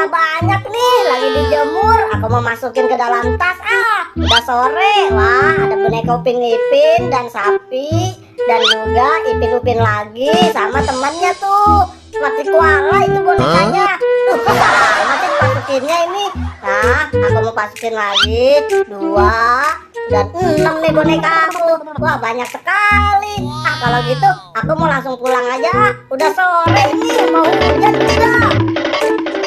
boneka banyak nih, lagi dijemur. Aku mau masukin ke dalam tas. Udah sore. Wah, ada boneka Upin Ipin dan sapi, dan juga Ipin Upin lagi sama temannya tuh. Mati koala itu bonekanya. Nanti masukinnya ini. Nah, aku mau masukin lagi 2 dan 6 nih boneka aku. Wah, banyak sekali. Kalau gitu aku mau langsung pulang aja. Udah sore ini, mau hujan tidak?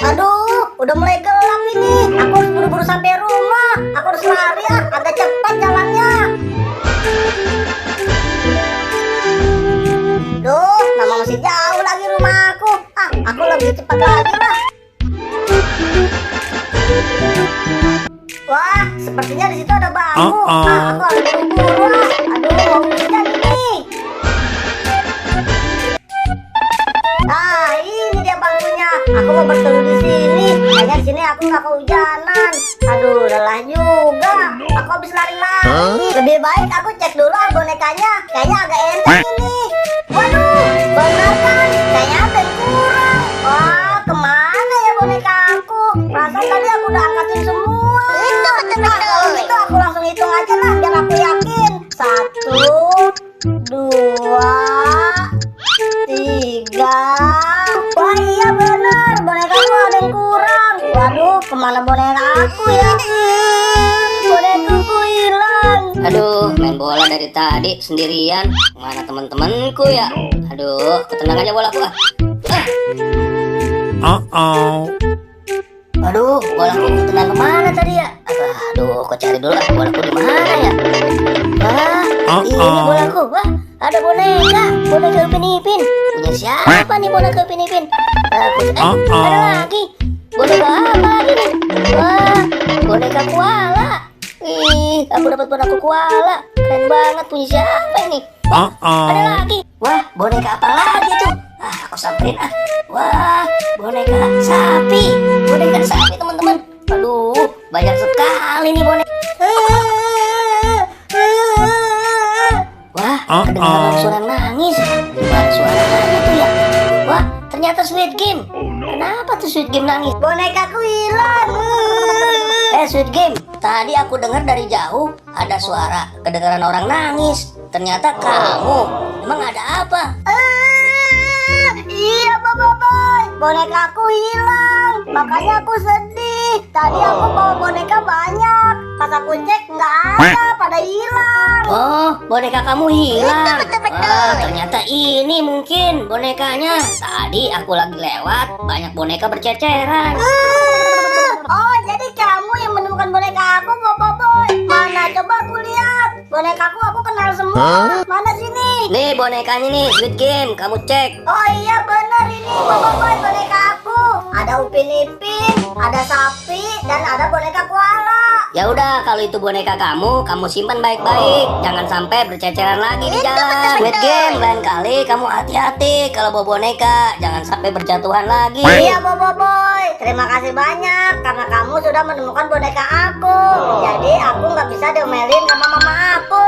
Aduh, udah mulai gelap ini. Aku harus buru-buru sampai rumah. Aku harus lari agak cepat jalannya. Duh, nama masih jauh lagi rumahku. Aku lebih cepat lagi lah. Wah, sepertinya di situ ada bambu. Aku harus buru-buru. Aduh, mau hujan ini. Ini dia bambunya. Aku mau berteduh di sini. Kayaknya di sini aku nggak kehujanan. Aduh, lelah juga. Aku habis lari-lari. Lebih baik aku cek dulu bonekanya. Kayaknya agak enteng ini. Waduh, benar kan? Kayaknya ada yang kurang. Wah, kemana ya boneka aku? Perasaan tadi aku udah angkatin semua. Kalau gitu aku langsung hitung aja lah, biar aku yakin. 1, 2, 3. Wah, iya benar, boneka aku ada yang kurang. Waduh, kemana boneka aku ya? Bonekaku hilang. Aduh, main bola dari tadi sendirian. Mana teman-temanku ya? Aduh, ketendang aja bolaku. Aduh, bolaku ketendang kemana tadi ya? Aduh, kok cari dulu bolaku di mana ya? Wah, ini bolaku. Wah, ada boneka Upin Ipin. Punya siapa nih boneka Upin Ipin? Ada lagi. Boneka apa lagi nih? Wah, boneka koala. Aku dapat boneka koala. Keren banget, punya siapa ini? Ada lagi. Wah, boneka apa lagi tuh? Aku samperin. Wah, boneka sapi. Boneka sapi, teman-teman. Aduh, banyak sekali nih boneka. Wah, kedengaran suara nangis. Gimana suaranya tuh ya? Wah, ternyata Squid Game. Kenapa tuh Squid Game nangis? Bonekaku hilang. Squid Game, tadi aku dengar dari jauh ada suara kedengaran orang nangis. Ternyata kamu. Emang ada apa? Iya, Boy. Bonekaku hilang. Makanya aku sedih. Tadi aku bawa boneka banyak. Pas aku cek nggak ada, pada hilang. Oh, boneka kamu hilang. Ternyata ini mungkin bonekanya. Tadi aku lagi lewat, banyak boneka berceceran. Oh, jadi kamu yang menemukan boneka aku, Boy. Mana coba aku lihat. Bonekaku aku kenal semua. Mana sini? Nih bonekanya nih, Squid Game, kamu cek. Oh iya benar ini, Boy, boneka aku. Ada Upin Ipin, ada sapi, dan ada boneka koala. Ya udah, kalau itu boneka kamu simpan baik-baik. Jangan sampai berceceran lagi di jalan. Squid Game, lain kali kamu hati-hati kalau bawa boneka. Jangan sampai berjatuhan lagi. Iya, Boy. Terima kasih banyak karena kamu sudah menemukan boneka aku. Jadi aku nggak bisa diomelin sama mama aku.